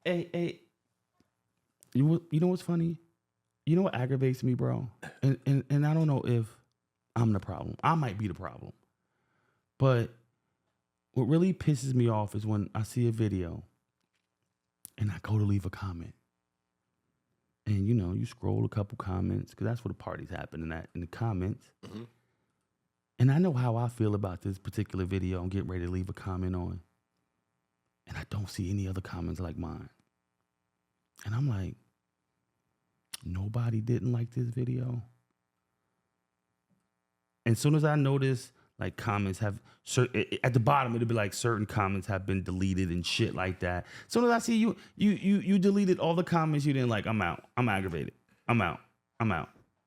Hey, you know what's funny? You know what aggravates me, bro? And I don't know if I'm the problem. I might be the problem. But what really pisses me off is when I see a video and I go to leave a comment. And you scroll a couple comments because that's where the party's happening in the comments. Mm-hmm. And I know how I feel about this particular video I'm getting ready to leave a comment on. And I don't see any other comments like mine. And I'm like, nobody didn't like this video. And as soon as I notice, like, comments have at the bottom, it'll be like certain comments have been deleted and shit like that. As soon as I see you deleted all the comments you didn't like, I'm out. I'm aggravated. I'm out.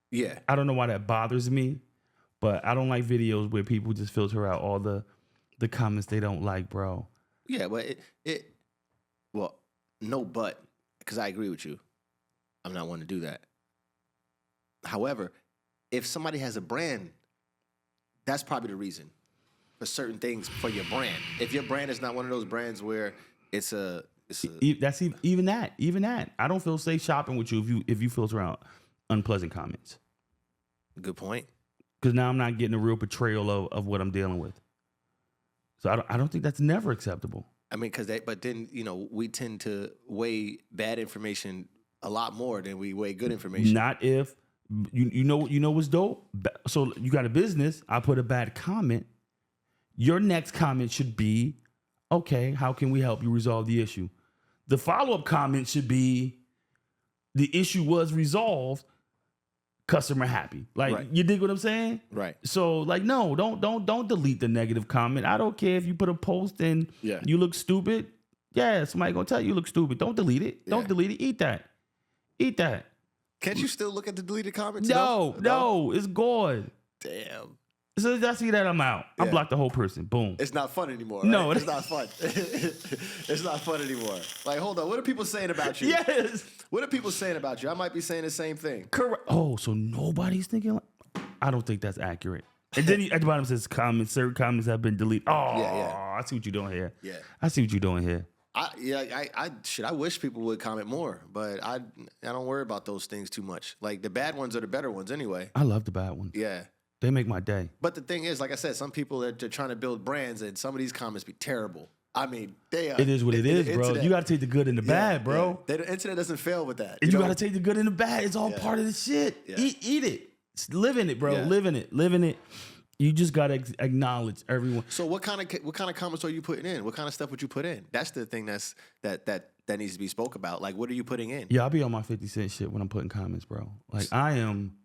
Yeah. I don't know why that bothers me, but I don't like videos where people just filter out all the comments they don't like, bro. Yeah, but because I agree with you. I'm not one to do that. However, if somebody has a brand, that's probably the reason for certain things for your brand. If your brand is not one of those brands where that's even that. I don't feel safe shopping with you if you filter out unpleasant comments. Good point. Because now I'm not getting a real portrayal of what I'm dealing with. So I don't think that's never acceptable. I mean, but then we tend to weigh bad information a lot more than we weigh good information. Not if you know what's dope. So you got a business. I put a bad comment. Your next comment should be, okay, how can we help you resolve the issue? The follow-up comment should be, the issue was resolved. Customer happy. Like, right. You dig what I'm saying? Right. So, like, no, don't delete the negative comment. I don't care if you put a post and you look stupid. Yeah, somebody gonna tell you look stupid. Don't delete it. Don't delete it. Eat that. Can't you still look at the deleted comments? No, it's gone. Damn. So I see that, I'm out. I block the whole person. Boom. It's not fun anymore. Right? No, it's not fun. It's not fun anymore. Like, hold on. What are people saying about you? Yes. What are people saying about you? I might be saying the same thing. Correct. Oh, so nobody's thinking I don't think that's accurate. And then at the bottom says certain comments have been deleted. Oh, yeah. I see what you're doing here. Yeah. I see what you're doing here. I wish people would comment more, but I don't worry about those things too much. Like, the bad ones are the better ones anyway. I love the bad ones. Yeah. They make my day. But the thing is, like I said, some people are trying to build brands, and some of these comments be terrible. I mean, they are. It is what it is, bro. You got to take the good and the bad, bro. Yeah. The internet doesn't fail with that. And you got to take the good and the bad. It's all part of the shit. Yeah. Eat it. Live in it, bro. Yeah. Live in it. You just got to acknowledge everyone. So what kind of comments are you putting in? What kind of stuff would you put in? That's the thing that needs to be spoke about. Like, what are you putting in? Yeah, I'll be on my 50 Cent shit when I'm putting comments, bro. Like, I am.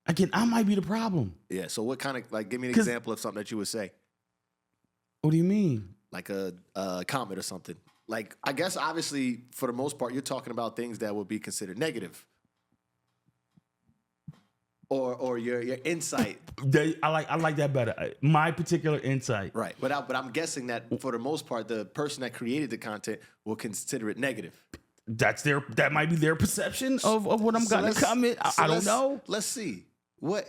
Again, I might be the problem. Yeah. So what kind of, like, give me an example of something that you would say. What do you mean? Like a comment or something. Like, I guess obviously for the most part, you're talking about things that would be considered negative. Or your insight. I like that better. My particular insight. Right. But I'm guessing that for the most part, the person that created the content will consider it negative. That might be their perception of what I'm gonna comment. I don't know. Let's see.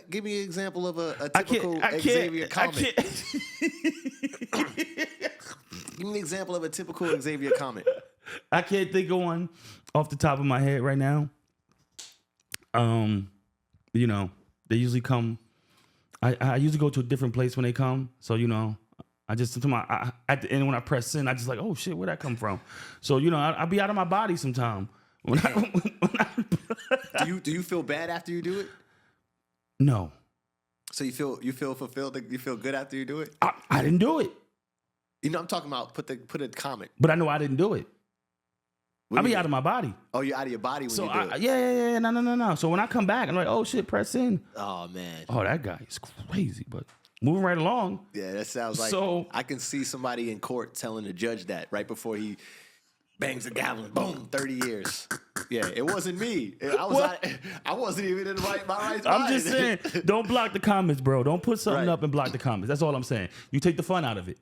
Give me an example of a typical Xavier comment. Give me an example of a typical Xavier comment. I can't think of one off the top of my head right now. They usually come. I usually go to a different place when they come. So, I just at the end when I press send, I just like, oh shit, where'd that come from? So, I'll be out of my body sometime. Do you feel bad after you do it? No. So you feel fulfilled? You feel good after you do it? I didn't do it. I'm talking about put a comment. But I know I didn't do it. I'll be out of my body. Oh, you're out of your body when you do it? Yeah. No. So when I come back, I'm like, oh shit, press in. Oh man. Oh, that guy is crazy. But moving right along. Yeah, that sounds like I can see somebody in court telling the judge that right before he bangs the gavel and boom, 30 years. Yeah, it wasn't me. I wasn't even in my right mind. I'm just saying, don't block the comments, bro. Don't put something up and block the comments. That's all I'm saying. You take the fun out of it.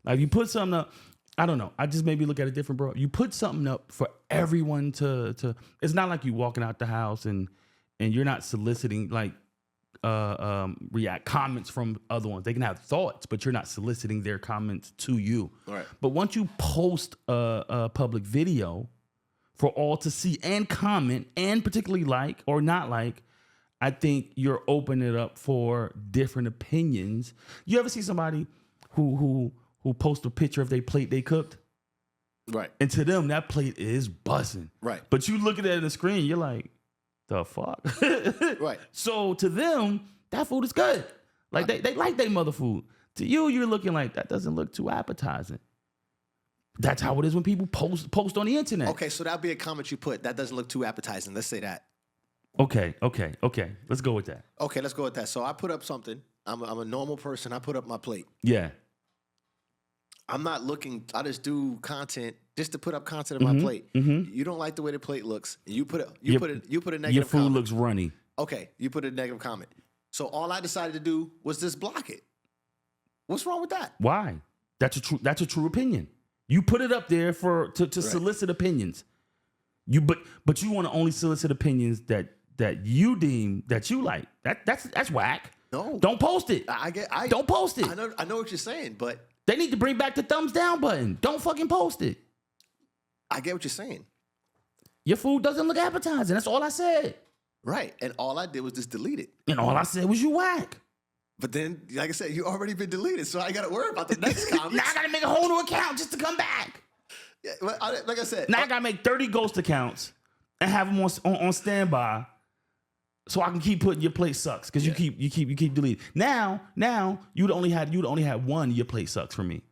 Like, you put something up, I don't know. I just maybe look at it different, bro. You put something up for everyone to. It's not like you walking out the house and you're not soliciting. Like, react comments from other ones. They can have thoughts, but you're not soliciting their comments to you. Right. But once you post a public video for all to see and comment and particularly like or not like, I think you're opening it up for different opinions. You ever see somebody who post a picture of their plate they cooked? Right. And to them, that plate is buzzing. Right. But you look at it on the screen, you're like, the fuck? Right. So to them, that food is good. Like they like their mother food. To you, you're looking like, that doesn't look too appetizing. That's how it is when people post on the internet. Okay, so that'll be a comment you put. That doesn't look too appetizing. Let's say that. Okay. Let's go with that. Okay, let's go with that. So I put up something. I'm a normal person. I put up my plate. Yeah. I'm not looking. I just do content just to put up content on my plate. You don't like the way the plate looks. You put a negative. Your food comment. looks runny. Okay, you put a negative comment. So all I decided to do was just block it. What's wrong with that? Why? That's a true opinion. You put it up there to solicit opinions. But you want to only solicit opinions that you deem that you like. That's whack. No, don't post it. Don't post it. I know what you're saying, but they need to bring back the thumbs down button. Don't fucking post it. I get what you're saying. Your food doesn't look appetizing. That's all I said. Right, and all I did was just delete it. And all I said was you whack. But then, like I said, you already been deleted, so I got to worry about the next comment. Now I got to make a whole new account just to come back. Yeah, like I said, now I got to make 30 ghost accounts and have them on standby, so I can keep putting your plate sucks because you keep deleting. Now you'd only had one. Your plate sucks for me.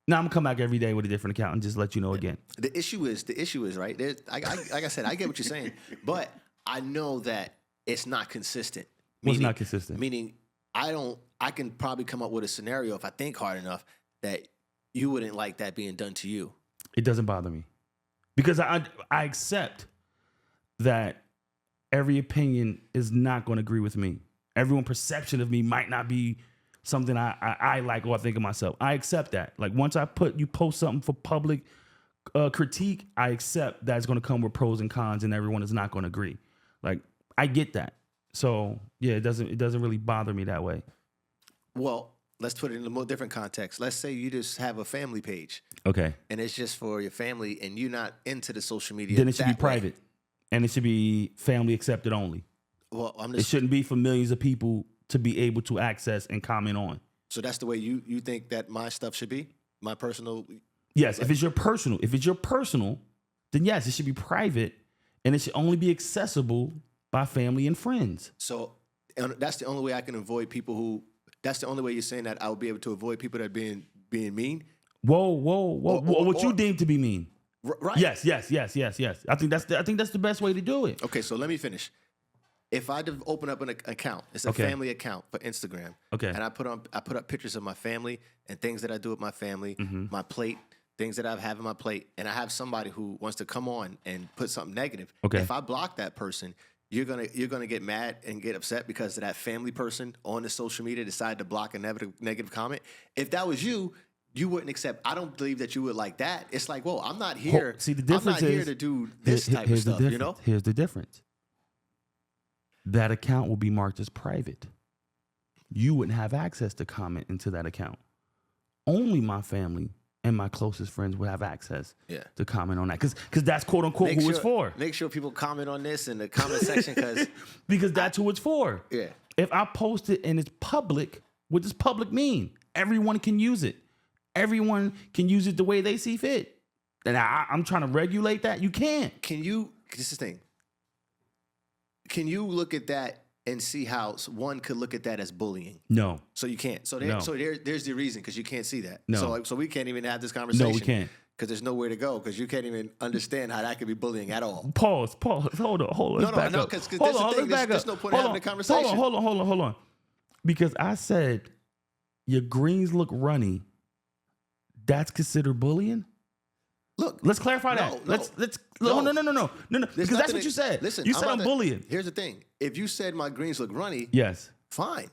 Now I'm gonna come back every day with a different account and just let you know again. The issue is right. Like I said, I get what you're saying, but I know that it's not consistent. What's not consistent? Meaning, I can probably come up with a scenario if I think hard enough that you wouldn't like that being done to you. It doesn't bother me because I accept that every opinion is not going to agree with me. Everyone's perception of me might not be something I like or I think of myself. I accept that. Like once you post something for public critique, I accept that's going to come with pros and cons, and everyone is not going to agree. Like I get that. So yeah, it doesn't really bother me that way. Well, let's put it in a more different context. Let's say you just have a family page. Okay. And it's just for your family, and you're not into the social media. Then it should be private, and it should be family accepted only. Well, it shouldn't be for millions of people to be able to access and comment on. So that's the way you think that my stuff should be? My personal? Yes, if it's your personal, then yes, it should be private, and it should only be accessible by family and friends. So that's the only way I can avoid people who. That's the only way you're saying that I would be able to avoid people that are being mean. Whoa! What you deem to be mean? Right. Yes. I think that's the best way to do it. Okay, so let me finish. If I open up an account, it's a family account for Instagram. Okay. And I put up pictures of my family and things that I do with my family, my plate, things that I have in my plate, and I have somebody who wants to come on and put something negative. Okay. If I block that person, you're gonna get mad and get upset because that family person on the social media decided to block a negative comment. If that was you wouldn't accept. I don't believe that you would like that. It's like, whoa, I'm not here. See, the difference I'm not here to do this type of stuff. You know. Here's the difference. That account will be marked as private. You wouldn't have access to comment into that account. Only my family and my closest friends would have access to comment on that. Because that's quote unquote who it's for. Make sure people comment on this in the comment section because that's who it's for. Yeah. If I post it and it's public, what does public mean? Everyone can use it. Everyone can use it the way they see fit. And I'm trying to regulate that. You can't. This is the thing. Can you look at that and see how one could look at that as bullying? No. So you can't. So there's the reason, because you can't see that. No. So we can't even have this conversation. No, we can't. Because there's nowhere to go, because you can't even understand how that could be bullying at all. Pause. Hold on. No, because there's no point in having the conversation. Hold on. Because I said your greens look runny. That's considered bullying? Look, let's clarify that. No. Because that's what you said. Listen, you said I'm bullying. Here's the thing. If you said my greens look runny, yes, fine.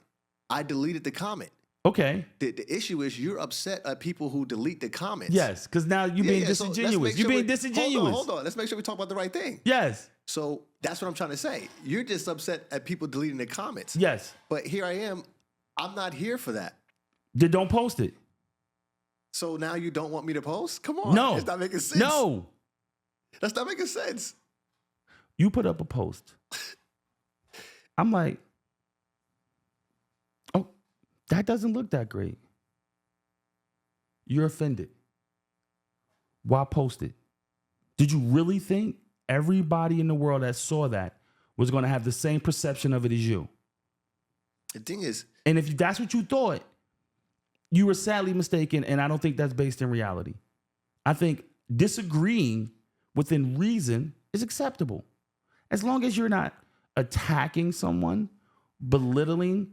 I deleted the comment. Okay. The issue is you're upset at people who delete the comments. Yes, because now you're being disingenuous. You're being disingenuous. Hold on. Let's make sure we talk about the right thing. Yes. So That's what I'm trying to say. You're just upset at people deleting the comments. Yes. But here I am. I'm not here for that. Then don't post it. So now you don't want me to post? Come on. No. It's not making sense. No. That's not making sense. You put up a post. I'm like, oh, that doesn't look that great. You're offended. Why post it? Did you really think everybody in the world that saw that was going to have the same perception of it as you? The thing is, and if that's what you thought, you were sadly mistaken, and I don't think that's based in reality. I think disagreeing within reason is acceptable. As long as you're not attacking someone, belittling,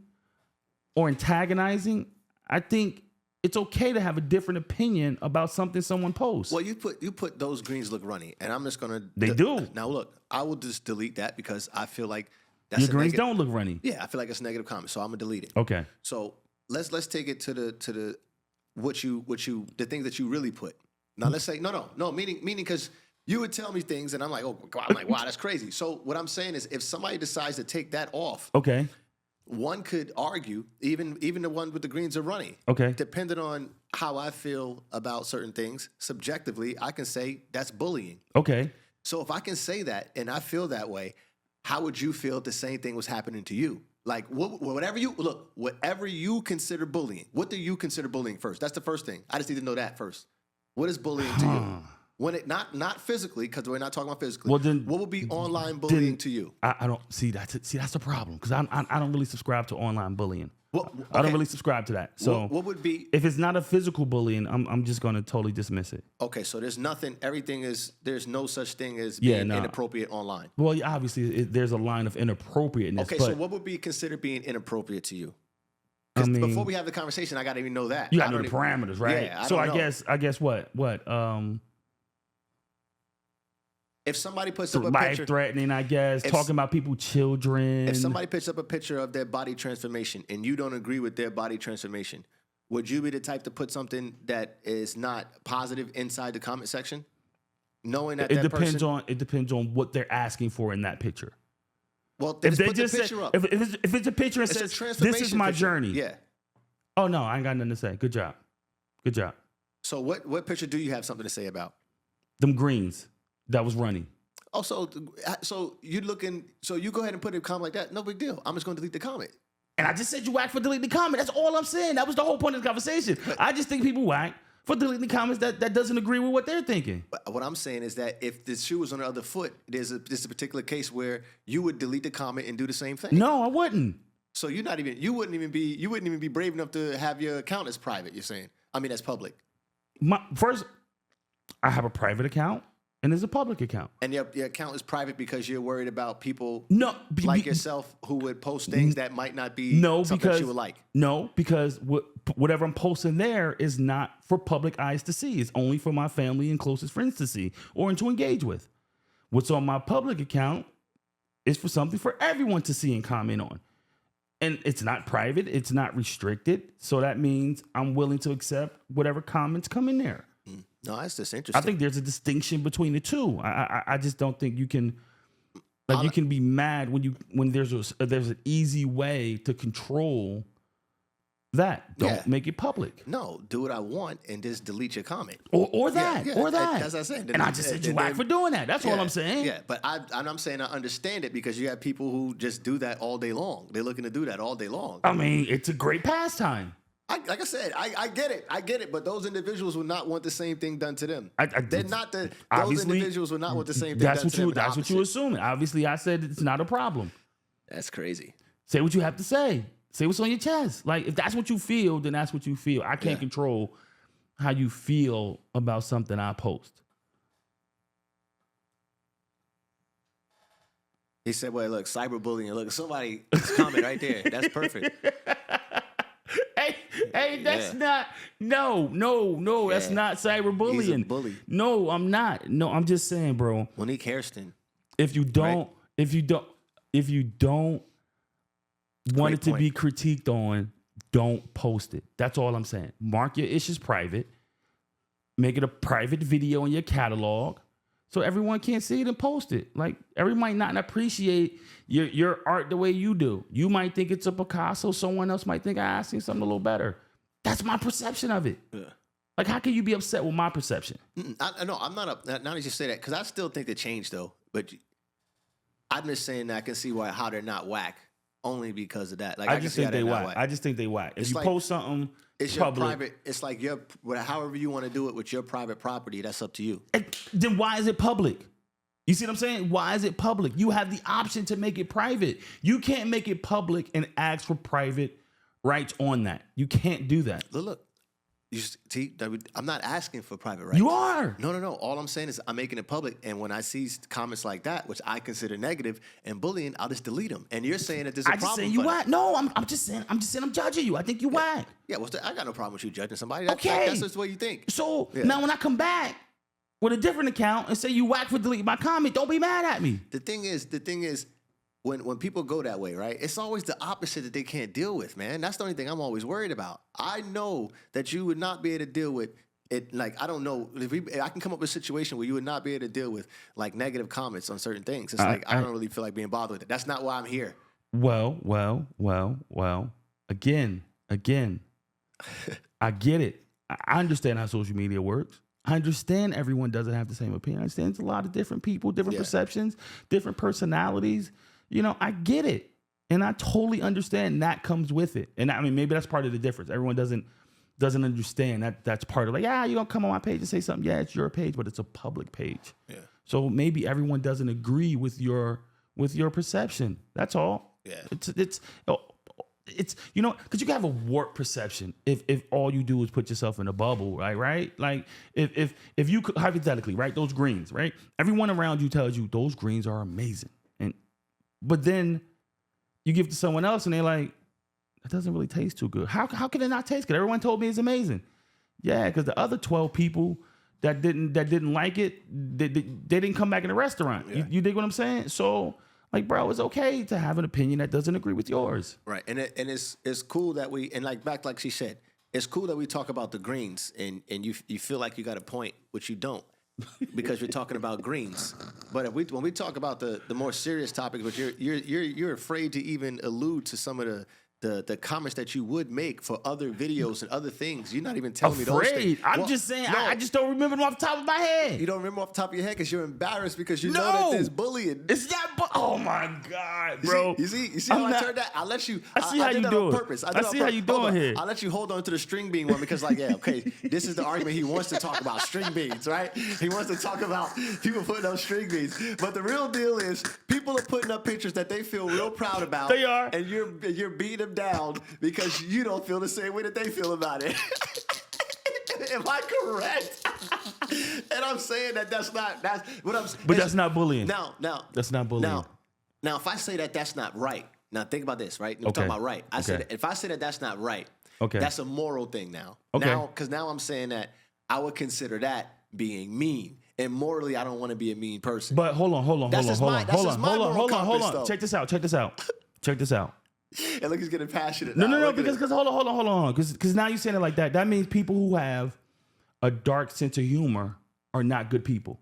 or antagonizing, I think it's okay to have a different opinion about something someone posts. well, you put those greens look runny, and I'm just gonna. They do. Now look, I will just delete that because I feel like that's Your a greens negative. don't look runny. Yeah, I feel like it's a negative comment, so I'm gonna delete it. Okay. So let's take it to the what you the things that you really put. Now let's say no meaning because you would tell me things and I'm like, oh God, I'm like, wow, that's crazy. So what I'm saying is if somebody decides to take that off, Okay. one could argue, even the one with the greens are runny. Okay. Depending on how I feel about certain things, subjectively, I can say that's bullying. Okay. So if I can say that and I feel that way, how would you feel if the same thing was happening to you? Like whatever you consider bullying, what do you consider bullying first? That's the first thing. I just need to know that first. What is bullying to you? When it not physically, because we're not talking about physically. Well, then- what would be online bullying to you? I don't see that's the problem because I don't really subscribe to online bullying. Well, I don't okay. really subscribe to that. So What would be if it's not a physical bullying, I'm just going to totally dismiss it. okay? So there's no such thing as Yeah, being no. inappropriate online. Well, yeah, obviously there's a line of inappropriateness. Okay, but so what would be considered being inappropriate to you? I Because mean, before we have the conversation, I got to even know that. you got I to know don't the parameters, right? Yeah, So don't know. I guess what If somebody puts up a life picture, threatening, I guess, If- talking about people, children. if somebody puts up a picture of their body transformation and you don't agree with their body transformation, would you be the type to put something that is not positive inside the comment section, knowing that it that depends person? on what they're asking for in that picture. Well, then If just they put just the say, picture up. if it's a picture and It's a says this transformation is my picture. journey. Yeah. Oh no, I ain't got nothing to say. Good job. So what picture do you have something to say about? Them greens that was running. Oh, so you go ahead and put a comment like that. No big deal. I'm just going to delete the comment. And I just said you whack for deleting the comment. That's all I'm saying. That was the whole point of the conversation. I just think people whack for deleting the comments that doesn't agree with what they're thinking. But what I'm saying is that if the shoe was on the other foot, there's a particular case where you would delete the comment and do the same thing. No, I wouldn't. So you wouldn't even be brave enough to have your account as private. You're saying, I mean, as public, First, I have a private account and there's a public account. and your account is private because you're worried about people No, like yourself who would post things that might not be something because that you would like. No, because whatever I'm posting there is not for public eyes to see. It's only for my family and closest friends to see or to engage with. What's on my public account is for something for everyone to see and comment on. And it's not private. It's not restricted. So that means I'm willing to accept whatever comments come in there. No, that's just interesting. I think there's a distinction between the two. I just don't think you can you can be mad when there's an easy way to control that. Don't make it public. No, do what I want and just delete your comment. Or that. Yeah, Or that. That's what I said. And I just said you whack for doing that. That's all I'm saying. Yeah, but I'm saying I understand it because you have people who just do that all day long. They're looking to do that all day long. I mean, it's a great pastime. Like I said, I get it, but those individuals would not want the same thing done to them. They're not those individuals would not want the same thing done to them. That's what you're assuming. Obviously, I said it's not a problem. That's crazy. Say what you have to say. Say what's on your chest. Like, if that's what you feel, then that's what you feel. I can't control how you feel about something I post. He said, well, look, cyberbullying. Look, somebody comment right there. That's perfect. Hey, that's not. No, that's not cyberbullying. He's a bully. No, I'm not. No, I'm just saying, bro. Monique Hairston. If you don't want it to be critiqued on, don't post it. That's all I'm saying. Mark your issues private. Make it a private video in your catalog. So everyone can't see it and post it. Like everyone might not appreciate your art the way you do. You might think it's a Picasso. Someone else might think, I seen something a little better. That's my perception of it. Yeah. Like, how can you be upset with my perception? No, I'm not up. Now that you say that, because I still think they changed though. But I'm just saying that I can see how they're not whack only because of that. Like I just think they whack. I just think they whack. If you post something, it's public, your private. It's like however you want to do it with your private property. That's up to you. Then why is it public? You see what I'm saying? Why is it public? You have the option to make it private. You can't make it public and ask for private rights on that. You can't do that. Look. I'm not asking for private rights. You are. No. All I'm saying is I'm making it public. And when I see comments like that, which I consider negative and bullying, I'll just delete them. And you're saying that there's a problem. I just saying you whack. No, I'm just saying I'm judging you. I think you whack. Yeah, I got no problem with you judging somebody. Okay. That's just the way you think. So now when I come back with a different account and say you whack for deleting my comment, don't be mad at me. The thing is, when people go that way, right, it's always the opposite that they can't deal with, man. That's the only thing I'm always worried about. I know that you would not be able to deal with it. Like, I don't know. If I can come up with a situation where you would not be able to deal with, like, negative comments on certain things. It's I don't really feel like being bothered with it. That's not why I'm here. Well. Again. I get it. I understand how social media works. I understand everyone doesn't have the same opinion. I understand it's a lot of different people, different perceptions, different personalities. You know, I get it. And I totally understand that comes with it. And I mean, maybe that's part of the difference. Everyone doesn't understand that that's part of like, you don't come on my page and say something. Yeah, it's your page, but it's a public page. Yeah. So maybe everyone doesn't agree with your perception. That's all. Yeah. It's you know, because you can have a warped perception if all you do is put yourself in a bubble, right? Like if you could, hypothetically, right, those greens, right? Everyone around you tells you those greens are amazing. But then you give it to someone else and they're like, it doesn't really taste too good. How can it not taste good? Everyone told me it's amazing. Yeah, because the other 12 people that didn't like it, they didn't come back in the restaurant. Yeah. You dig what I'm saying? So, like, bro, it's okay to have an opinion that doesn't agree with yours. Right. And it's cool that like she said, it's cool that we talk about the greens and you feel like you got a point, which you don't. Because you're talking about greens, but when we talk about the more serious topics, but you're afraid to even allude to some of the comments that you would make for other videos and other things. You're not even telling me those things. I'm just saying, no, I just don't remember them off the top of my head. You don't remember off the top of your head because you're embarrassed because you know that there's bullying. It's not. Oh my God, bro. You see how I turned that? I'll let you. I see how you doing. On purpose. I see how you doing here. I'll let you hold on to the string bean one because, like, this is the argument he wants to talk about, string beans, right? He wants to talk about people putting up string beans. But the real deal is people are putting up pictures that they feel real proud about. They are. And you're beating them down because you don't feel the same way that they feel about it. Am I correct? And I'm saying that's what I'm saying. But that's not bullying. Now. That's not bullying. Now, if I say that that's not right, now think about this, right? We're talking about right. I said if I say that that's not right, that's a moral thing now. Okay. Because now I'm saying that I would consider that being mean. And morally, I don't want to be a mean person. But hold on. Check this out. And look, he's getting passionate. No, because hold on. Because now you're saying it like that. That means people who have a dark sense of humor are not good people.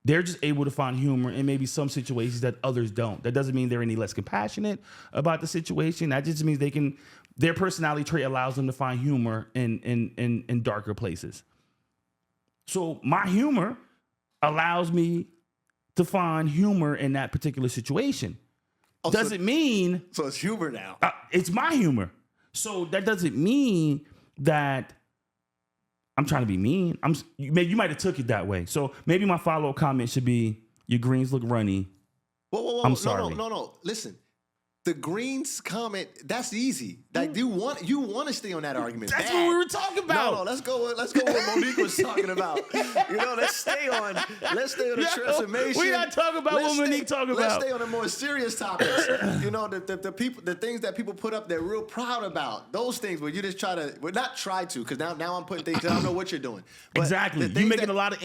They're just able to find humor in maybe some situations that others don't. That doesn't mean they're any less compassionate about the situation. That just means their personality trait allows them to find humor in darker places. So my humor allows me to find humor in that particular situation. Doesn't mean... So it's humor now. It's my humor. So that doesn't mean that I'm trying to be mean. You might have took it that way. So maybe my follow-up comment should be, your greens look runny. Whoa. I'm sorry. No. Listen. The greens comment, that's easy. Like you want to stay on that argument. That's what we were talking about. No, let's go with what Monique was talking about. Let's stay on the transformation. We're not talking about what Monique talking about. Let's stay on the more serious topics. The things that people put up they're real proud about. Those things where you just not try to, because now I'm putting things, I don't know what you're doing. But exactly. You're making a lot of...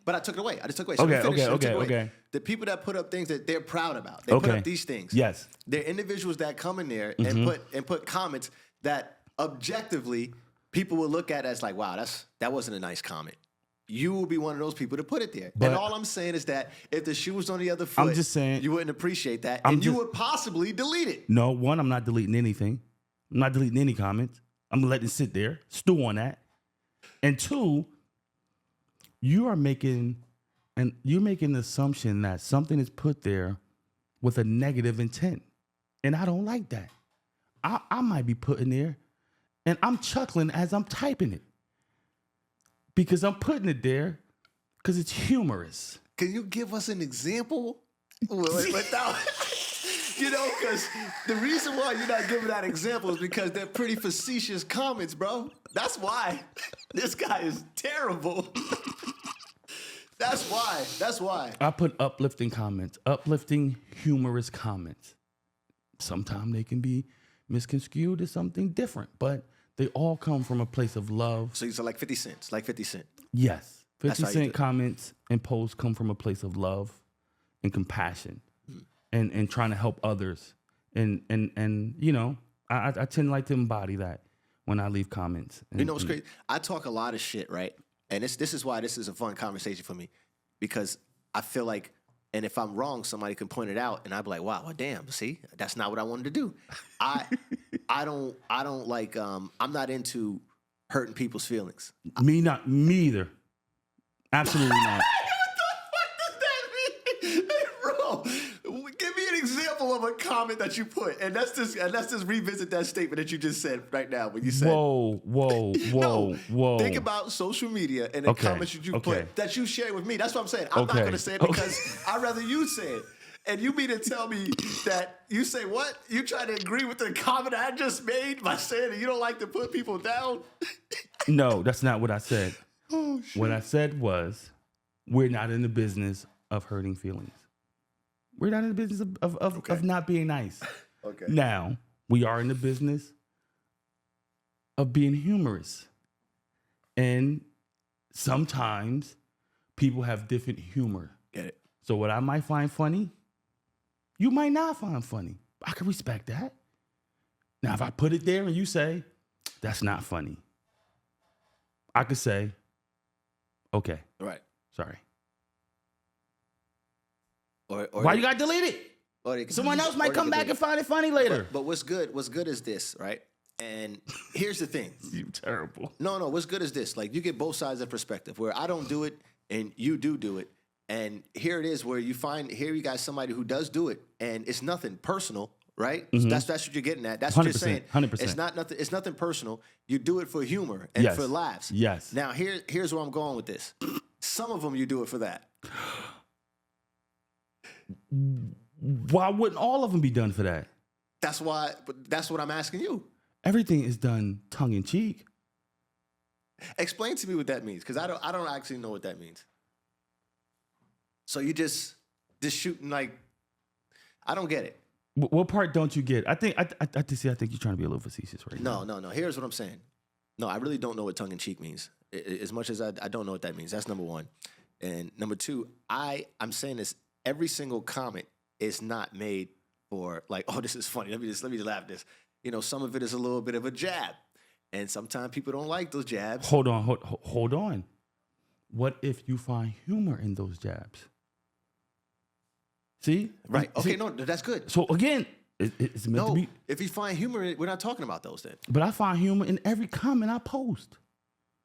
but I took it away. I just took it away. So Okay. The people that put up things that they're proud about. They put up these things. Yes. They're individuals that come in there and put comments that objectively people will look at as like, wow, that wasn't a nice comment. you will be one of those people to put it there. But and all I'm saying is that if the shoe was on the other foot, I'm just saying, you wouldn't appreciate that, I'm and you just- would possibly delete it. No, one, I'm not deleting anything. I'm not deleting any comments. I'm letting it sit there, stew on that. And two, you're making the assumption that something is put there with a negative intent. And I don't like that. I might be putting there and I'm chuckling as I'm typing it. Because I'm putting it there because it's humorous. Can you give us an example? Without, because the reason why you're not giving that example is because they're pretty facetious comments, bro. That's why this guy is terrible. That's why. I put uplifting comments, uplifting, humorous comments. Sometimes they can be misconstrued as something different, but they all come from a place of love. So you're like 50 cents, Yes. 50 That's how you do Cent it. comments and posts come from a place of love and compassion and trying to help others. And I tend to like to embody that when I leave comments. And, You know what's crazy? I talk a lot of shit, right? And this is why this is a fun conversation for me, because I feel like, and if I'm wrong, somebody can point it out, and I'd be like, wow, well, damn, see, that's not what I wanted to do. I don't like, I'm not into hurting people's feelings. Me either. Absolutely not. What does that mean? Hey, bro, give me an example of a comment that you put, and let's just revisit that statement that you just said right now when you said, Whoa. Think about social media and the comments that you put that you share with me. That's what I'm saying. I'm not going to say it because I'd rather you say it. And you mean to tell me that you say what? You try to agree with the comment I just made by saying that you don't like to put people down? No, that's not what I said. Oh, shit. What I said was, we're not in the business of hurting feelings. We're not in the business of not being nice. Okay. Now, we are in the business of being humorous. And sometimes people have different humor. Get it. So what I might find funny, you might not find funny. I can respect that. Now, if I put it there and you say, that's not funny, I could say, okay, Right. sorry. Or Why you got to delete it? or they can- Someone else might or they come can back do and find it funny later. But what's good is this, right? And here's the thing. You terrible. No, what's good is this. Like, you get both sides of perspective, where I don't do it and you do it. And here it is where you got somebody who does do it, and it's nothing personal, right? So that's what you're getting at. That's what you're 100%, saying. 100%. It's not nothing. It's nothing personal. You do it for humor and Yes. for laughs. Yes. Now here's where I'm going with this. Some of them you do it for that. Why wouldn't all of them be done for that? That's why. But that's what I'm asking you. Everything is done tongue in cheek. Explain to me what that means, because I don't actually know what that means. So you just shooting like, I don't get it. What part don't you get? I think you're trying to be a little facetious right now. No. Here's what I'm saying. No, I really don't know what tongue in cheek means. As much as I don't know what that means. That's number one. And number two, I'm saying this. Every single comment is not made for like, oh, this is funny. Let me just laugh at this. Some of it is a little bit of a jab, and sometimes people don't like those jabs. Hold on. What if you find humor in those jabs? See? Right. Okay. See? No, that's good. So again, it's meant to No, be. if you find humor in it, we're not talking about those then. But I find humor in every comment I post.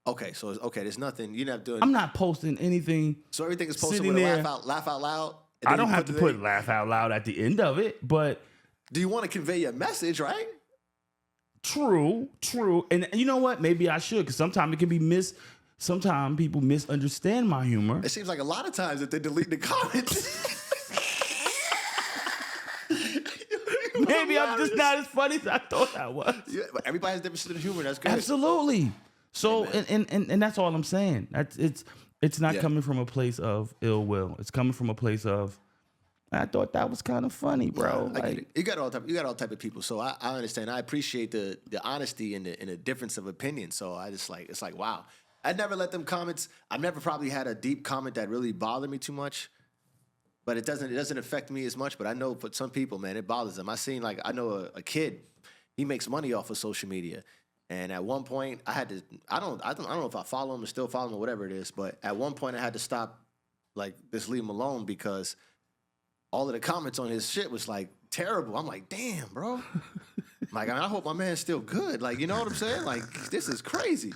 Okay. So there's nothing you're not doing. I'm not posting anything. So everything is posted sitting with a there. laugh out loud. and I then don't you have to the put thing. laugh out loud at the end of it, but Do you want to convey your message, right? true. And you know what? Maybe I should, because sometimes it can be sometimes people misunderstand my humor. It seems like a lot of times that they delete the comments. Maybe I'm just not as funny as I thought I was. Yeah, but everybody has different sense of humor. That's good. Absolutely. So, Amen. and that's all I'm saying. It's not Yeah. coming from a place of ill will. It's coming from a place of, I thought that was kind of funny, bro. I get it. You got all type of people. So I understand. I appreciate the honesty and the difference of opinion. So I just it's like, wow. I never let them comments. I've never probably had a deep comment that really bothered me too much. But it doesn't affect me as much. But I know for some people, man, it bothers them. I know a kid, he makes money off of social media. And at one point, I had to. I don't know if I follow him or still follow him or whatever it is. But at one point, I had to stop, like, just leave him alone because all of the comments on his shit was like terrible. I'm like, damn, bro. Like, I hope my man's still good. Like, you know what I'm saying? Like, this is crazy.